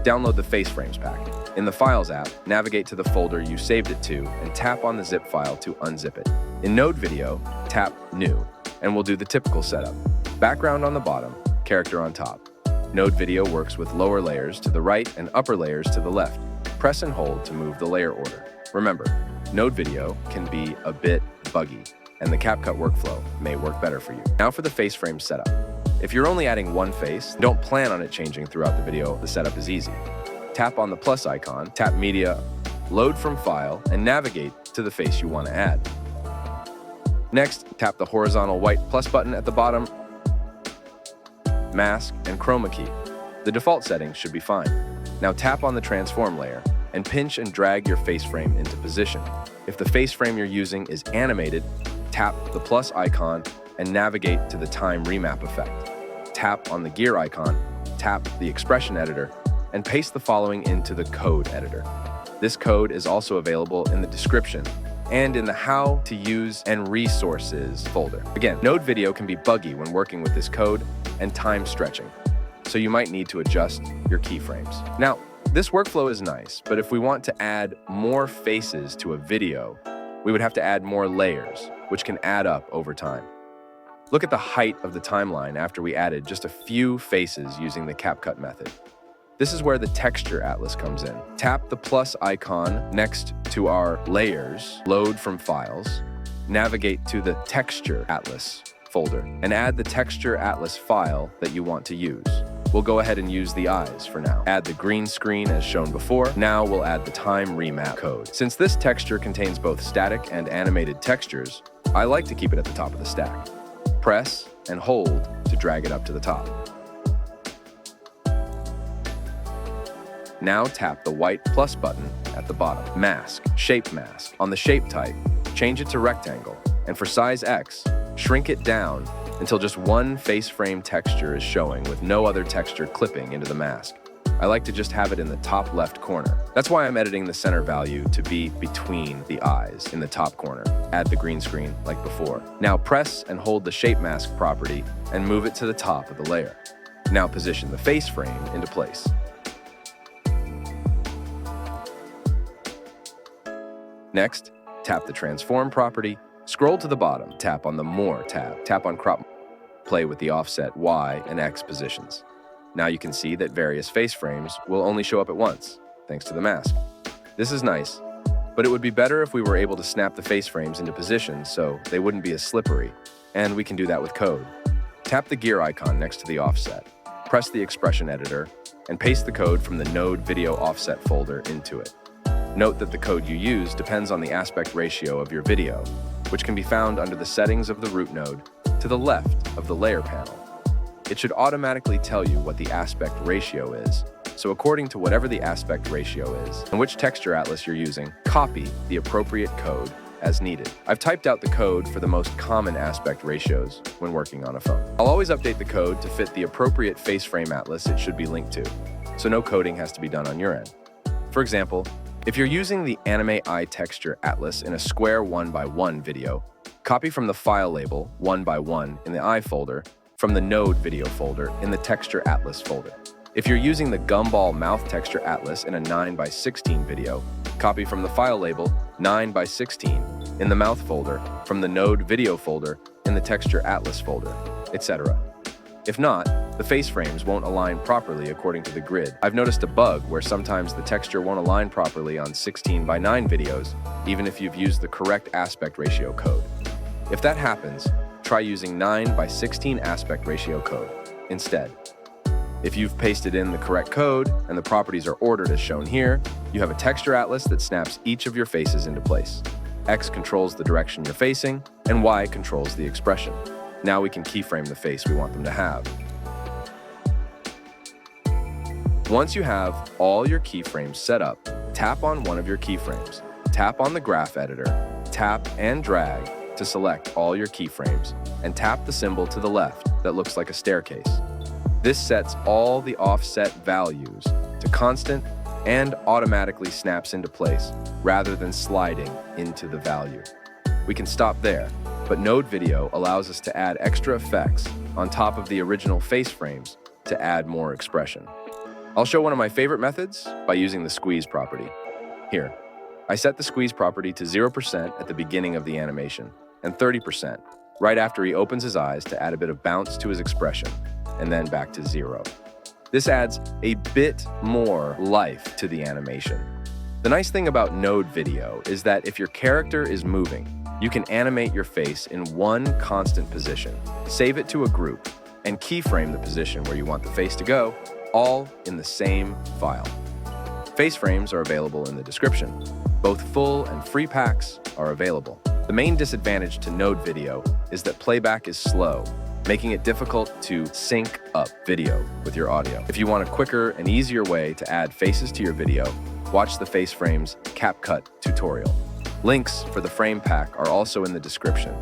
Download the Face Frames pack. In the Files app, navigate to the folder you saved it to and tap on the zip file to unzip it. In Node Video, tap New, and we'll do the typical setup. Background on the bottom, character on top. Node Video works with lower layers to the right and upper layers to the left. Press and hold to move the layer order. Remember, Node Video can be a bit buggy, and the CapCut workflow may work better for you. Now for the face frame setup. If you're only adding one face, don't plan on it changing throughout the video. The setup is easy. Tap on the plus icon, tap Media, load from File, and navigate to the face you want to add. Next, tap the horizontal white plus button at the bottom, Mask, and Chroma key. The default settings should be fine. Now tap on the transform layer and pinch and drag your face frame into position. If the face frame you're using is animated, tap the plus icon and navigate to the time remap effect. Tap on the gear icon, tap the expression editor, and paste the following into the code editor. This code is also available in the description and in the How to Use and Resources folder. Again, Node Video can be buggy when working with this code and time stretching, so you might need to adjust your keyframes. Now, this workflow is nice, but if we want to add more faces to a video, we would have to add more layers, which can add up over time. Look at the height of the timeline after we added just a few faces using the CapCut method. This is where the texture atlas comes in. Tap the plus icon next to our layers, load from files, navigate to the texture atlas folder, and add the texture atlas file that you want to use. We'll go ahead and use the eyes for now. Add the green screen as shown before. Now we'll add the time remap code. Since this texture contains both static and animated textures, I like to keep it at the top of the stack. Press and hold to drag it up to the top. Now tap the white plus button at the bottom. Mask, shape mask. On the shape type, change it to rectangle. And for size X, shrink it down until just one face frame texture is showing with no other texture clipping into the mask. I like to just have it in the top left corner. That's why I'm editing the center value to be between the eyes in the top corner. Add the green screen like before. Now press and hold the shape mask property and move it to the top of the layer. Now position the face frame into place. Next, tap the transform property, scroll to the bottom, tap on the More tab, tap on Crop, play with the offset Y and X positions. Now you can see that various face frames will only show up at once, thanks to the mask. This is nice, but it would be better if we were able to snap the face frames into position so they wouldn't be as slippery, and we can do that with code. Tap the gear icon next to the offset, press the expression editor, and paste the code from the Node Video Offset folder into it. Note that the code you use depends on the aspect ratio of your video, which can be found under the settings of the root node to the left of the layer panel. It should automatically tell you what the aspect ratio is, so according to whatever the aspect ratio is and which texture atlas you're using, copy the appropriate code as needed. I've typed out the code for the most common aspect ratios when working on a phone. I'll always update the code to fit the appropriate face frame atlas it should be linked to, so no coding has to be done on your end. For example, if you're using the Anime Eye Texture Atlas in a square 1x1 video, copy from the file label 1x1 in the Eye folder from the Node Video folder in the Texture Atlas folder. If you're using the Gumball Mouth Texture Atlas in a 9x16 video, copy from the file label 9x16 in the Mouth folder from the Node Video folder in the Texture Atlas folder, etc. If not, the face frames won't align properly according to the grid. I've noticed a bug where sometimes the texture won't align properly on 16x9 videos, even if you've used the correct aspect ratio code. If that happens, try using 9x16 aspect ratio code instead. If you've pasted in the correct code and the properties are ordered as shown here, you have a texture atlas that snaps each of your faces into place. X controls the direction you're facing, and Y controls the expression. Now we can keyframe the face we want them to have. Once you have all your keyframes set up, tap on one of your keyframes. Tap on the graph editor, tap and drag to select all your keyframes, and tap the symbol to the left that looks like a staircase. This sets all the offset values to constant and automatically snaps into place rather than sliding into the value. We can stop there, but Node Video allows us to add extra effects on top of the original face frames to add more expression. I'll show one of my favorite methods by using the squeeze property. Here, I set the squeeze property to 0% at the beginning of the animation and 30% right after he opens his eyes to add a bit of bounce to his expression, and then back to 0. This adds a bit more life to the animation. The nice thing about node video is that if your character is moving, you can animate your face in one constant position, save it to a group, and keyframe the position where you want the face to go, all in the same file. Face frames are available in the description. Both full and free packs are available. The main disadvantage to node video is that playback is slow, making it difficult to sync up video with your audio. If you want a quicker and easier way to add faces to your video, watch the Face Frames CapCut tutorial. Links for the frame pack are also in the description.